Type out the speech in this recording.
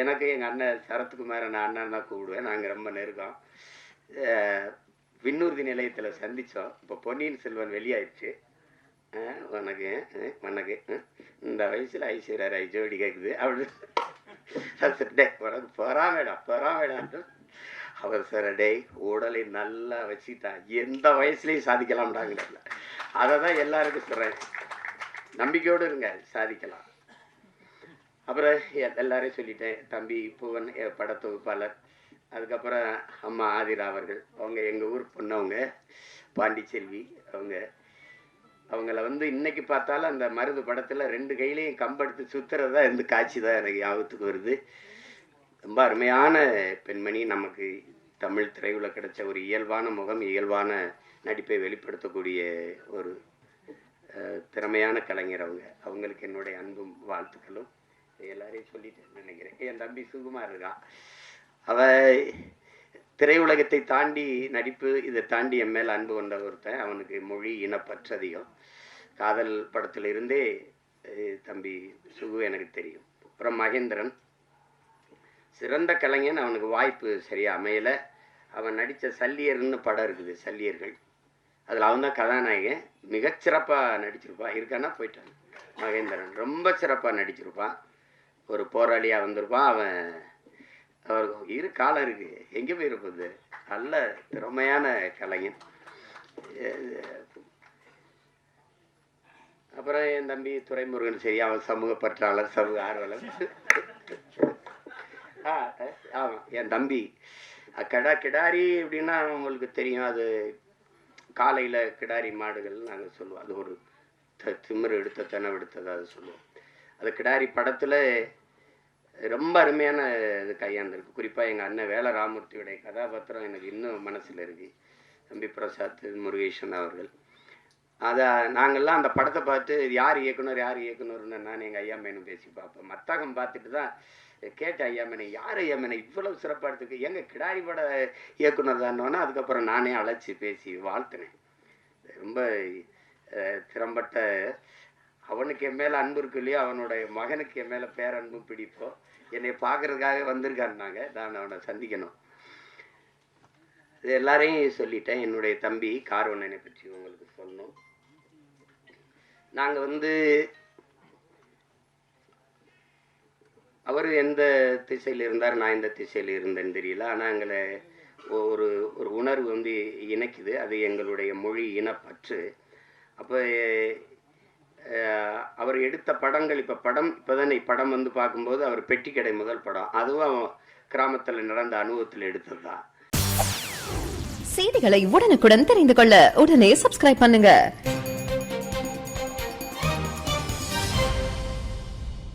எனக்கு எங்கள் அண்ணன் சரத்குமார் நான் அண்ணன் தான் கூப்பிடுவேன். நாங்கள் ரொம்ப நெருக்கம். விண்ணூர்தி நிலையத்தில் சந்தித்தோம். இப்போ பொன்னியின் செல்வன் வெளியாயிடுச்சு. வணக்கு இந்த வயசில் ஐஸ்வர்யா ராய் ஜோடி கேட்குது அப்படின்னு டே உனக்கு பொறாமேடா அவர் சார் டே உடலை நல்லா வச்சுட்டா எந்த வயசுலையும் சாதிக்கலாம்டாங்கல்ல. அதை தான் எல்லாருக்கும் சொல்கிறேன். நம்பிக்கையோடு இருங்க, சாதிக்கலாம். அப்புறம் எல்லாரையும் சொல்லிட்டேன். தம்பி பூவன் படத்தொகுப்பாளர், அதுக்கப்புறம் அம்மா ஆதிரா அவர்கள், அவங்க எங்கள் ஊர் பொண்ணவங்க பாண்டிச்செல்வி. அவங்கள இன்னைக்கு பார்த்தாலும் அந்த மருது படத்தில் 2 கையிலையும் கம்பெடுத்து சுற்றுறதா இருந்து காட்சி தான் எனக்கு ஞாபகத்துக்கு வருது. ரொம்ப அருமையான பெண்மணி. நமக்கு தமிழ் திரையுலகில் கிடைச்ச ஒரு இயல்பான முகம், இயல்பான நடிப்பை வெளிப்படுத்தக்கூடிய ஒரு திறமையான கலைஞர். அவங்களுக்கு என்னுடைய அன்பும் வாழ்த்துக்களும் எல்லாரையும் சொல்லிட்டு நினைக்கிறேன். என் தம்பி சுகுமார் இருக்கான். திரையுலகத்தை தாண்டி நடிப்பு, இதை தாண்டி என் மேல் அன்பு கொண்ட ஒருத்தன். அவனுக்கு மொழி இனப்பற்று அதிகம். காதல் படத்திலிருந்தே தம்பி சுகு எனக்கு தெரியும். அப்புறம் மகேந்திரன் சிறந்த கலைஞன். அவனுக்கு வாய்ப்பு சரியாக அமையலை. அவன் நடித்த சல்லியர்னு படம் இருக்குது, சல்லியர்கள். அதில் அவன் தான் கதாநாயகன். மிகச்சிறப்பாக நடிச்சிருப்பான். இருக்கானா போயிட்டான். மகேந்திரன் ரொம்ப சிறப்பாக நடிச்சிருப்பான். ஒரு போராளியாக வந்திருப்பான். அவருக்கு காலம் இருக்குது, எங்கே போயிருப்பது. நல்ல திறமையான கலைஞன். அப்புறம் என் தம்பி துரைமுருகன் சரி, அவன் சமூக பற்றாளர், சமூக ஆர்வலர். ஆமாம், என் தம்பி கிடாரி அப்படின்னா அவங்களுக்கு தெரியும். அது காலையில் கிடாரி மாடுகள் நாங்கள் சொல்லுவோம். அது ஒரு திமிரு எடுத்த தெனவெடுத்தது அது சொல்லுவோம். அது கிடாரி படத்தில் ரொம்ப அருமையான இது கையாண்டிருக்கு. குறிப்பாக எங்கள் அண்ணன் வேல ராமூர்த்தியுடைய கதாபாத்திரம் எனக்கு இன்னும் மனசில் இருக்குது. தம்பி பிரசாத் முருகேசன் அவர்கள். அதை நாங்கள்லாம் அந்த படத்தை பார்த்து யார் இயக்குனர்னு நான் எங்கள் ஐயா மேனும் பேசி பார்ப்பேன். மத்தகம் பார்த்துட்டு தான் கேட்டேன், ஐயா மேனை யார் ஐயா மேனை இவ்வளவு சிறப்பாக எடுத்துருக்கு, எங்கள் கிடாரி பட இயக்குனர் தானோன்னா அதுக்கப்புறம் நானே அழைச்சி பேசி வாழ்த்தினேன். ரொம்ப திறம்பட்ட. அவனுக்கு என் மேலே அன்பு இருக்கு இல்லையோ, அவனுடைய மகனுக்கு என் மேலே பேரன்பு பிடிப்போம். என்னை பார்க்கறதுக்காக வந்திருக்காருனாங்க. நான் அவனை சந்திக்கணும். இது எல்லாரையும் சொல்லிட்டேன். என்னுடைய தம்பி கார்வண்ணனை பற்றி உங்களுக்கு சொல்லணும். நாங்கள் அவர் எந்த திசையில் இருந்தார், நான் எந்த திசையில் இருந்தேன்னு தெரியல. ஆனால் எங்களை ஒரு உணர்வு இணைக்குது. அது எங்களுடைய மொழி இனப்பற்று. அப்போ அவர் எடுத்த படங்கள் இப்போதான் படம் பார்க்கும்போது அவர் பெட்டிக்கடை முதல் படம், அதுவும் கிராமத்தில் நடந்த அனுபவத்தில் எடுத்தது தான். செய்திகளை உடனுக்குடன் தெரிந்து கொள்ள உடனே சப்ஸ்கிரைப் பண்ணுங்க.